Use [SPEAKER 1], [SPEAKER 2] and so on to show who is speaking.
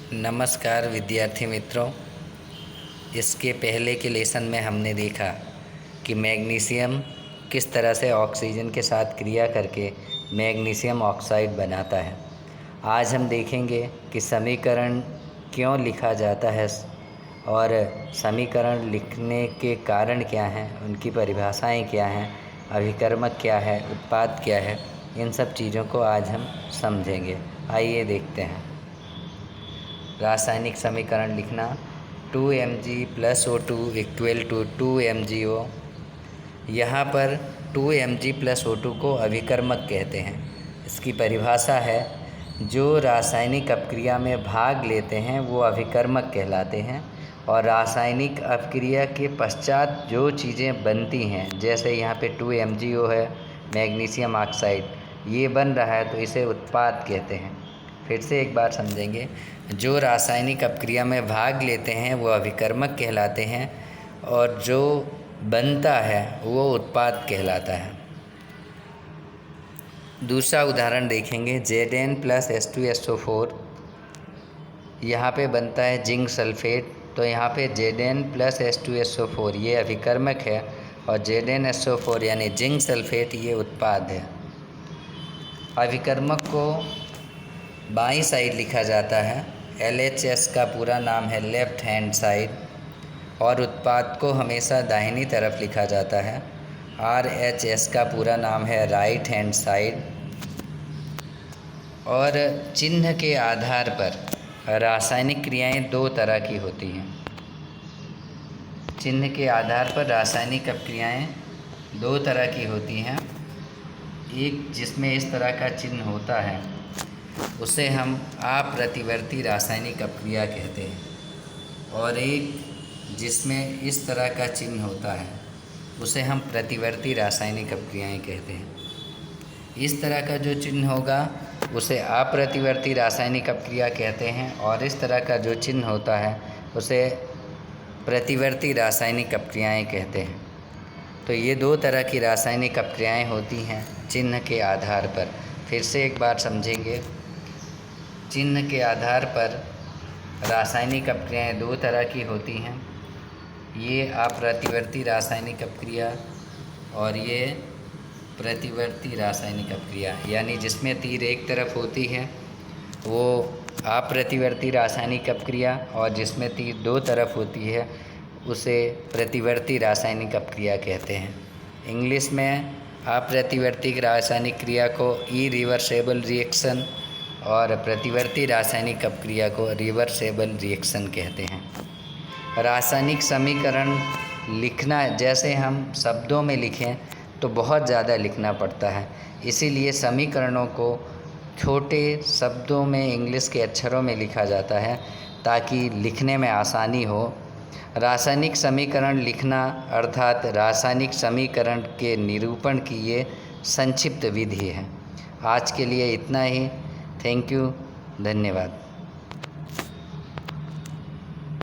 [SPEAKER 1] नमस्कार विद्यार्थी मित्रों। इसके पहले के लेसन में हमने देखा कि मैग्नीशियम किस तरह से ऑक्सीजन के साथ क्रिया करके मैग्नीशियम ऑक्साइड बनाता है। आज हम देखेंगे कि समीकरण क्यों लिखा जाता है और समीकरण लिखने के कारण क्या हैं, उनकी परिभाषाएं क्या हैं, अभिकर्मक क्या है, उत्पाद क्या है। इन सब चीज़ों को आज हम समझेंगे। आइए देखते हैं। रासायनिक समीकरण लिखना 2Mg + O2 = 2MgO। यहाँ पर 2Mg + O2 को अभिकर्मक कहते हैं। इसकी परिभाषा है, जो रासायनिक अपक्रिया में भाग लेते हैं वो अभिकर्मक कहलाते हैं, और रासायनिक अपक्रिया के पश्चात जो चीज़ें बनती हैं, जैसे यहाँ पे 2MgO है, मैग्नीशियम ऑक्साइड, ये बन रहा है तो इसे उत्पाद कहते हैं। फिर से एक बार समझेंगे। जो रासायनिक अपक्रिया में भाग लेते हैं वो अभिकर्मक कहलाते हैं, और जो बनता है वो उत्पाद कहलाता है। दूसरा उदाहरण देखेंगे। Zn + H2SO4, यहाँ पे बनता है जिंक सल्फेट, तो यहाँ पे Zn + H2SO4 ये अभिकर्मक है, और ZnSO4 यानी जिंक सल्फेट ये उत्पाद है। अभिकर्मक को बाईं साइड लिखा जाता है। LHS का पूरा नाम है लेफ़्ट हैंड साइड, और उत्पाद को हमेशा दाहिनी तरफ लिखा जाता है। RHS का पूरा नाम है राइट हैंड साइड। और चिन्ह के आधार पर रासायनिक क्रियाएं दो तरह की होती हैं। चिन्ह के आधार पर रासायनिक अपक्रियाएं दो तरह की होती हैं। एक जिसमें इस तरह का चिन्ह होता है उसे हम अप्रतिवर्ती रासायनिक अपक्रिया कहते हैं, और एक जिसमें इस तरह का चिन्ह होता है उसे हम प्रतिवर्ती रासायनिक अपक्रियाएं कहते हैं। इस तरह का जो चिन्ह होगा उसे अप्रतिवर्ती रासायनिक अपक्रिया कहते हैं, और इस तरह का जो चिन्ह होता है उसे प्रतिवर्ती रासायनिक अपक्रियाएं कहते हैं। तो ये दो तरह की रासायनिक अपक्रियाएं होती हैं चिन्ह के आधार पर। फिर से एक बार समझेंगे। चिन्ह के आधार पर रासायनिक अपक्रियाएं दो तरह की होती हैं। ये अप्रतिवर्ती रासायनिक अपक्रिया और ये प्रतिवर्ती रासायनिक अपक्रिया, यानी जिसमें तीर एक तरफ होती है वो अप्रतिवर्ती रासायनिक अपक्रिया, और जिसमें तीर दो तरफ होती है उसे प्रतिवर्ती रासायनिक अपक्रिया कहते हैं। इंग्लिश में अप्रतिवर्ती रासायनिक क्रिया को इरिवर्सेबल रिएक्शन और प्रतिवर्ती रासायनिक अपक्रिया को रिवर्सेबल रिएक्शन कहते हैं। रासायनिक समीकरण लिखना, जैसे हम शब्दों में लिखें तो बहुत ज़्यादा लिखना पड़ता है, इसीलिए समीकरणों को छोटे शब्दों में इंग्लिश के अक्षरों में लिखा जाता है ताकि लिखने में आसानी हो। रासायनिक समीकरण लिखना अर्थात रासायनिक समीकरण के निरूपण की ये संक्षिप्त विधि है। आज के लिए इतना ही। थैंक यू, धन्यवाद।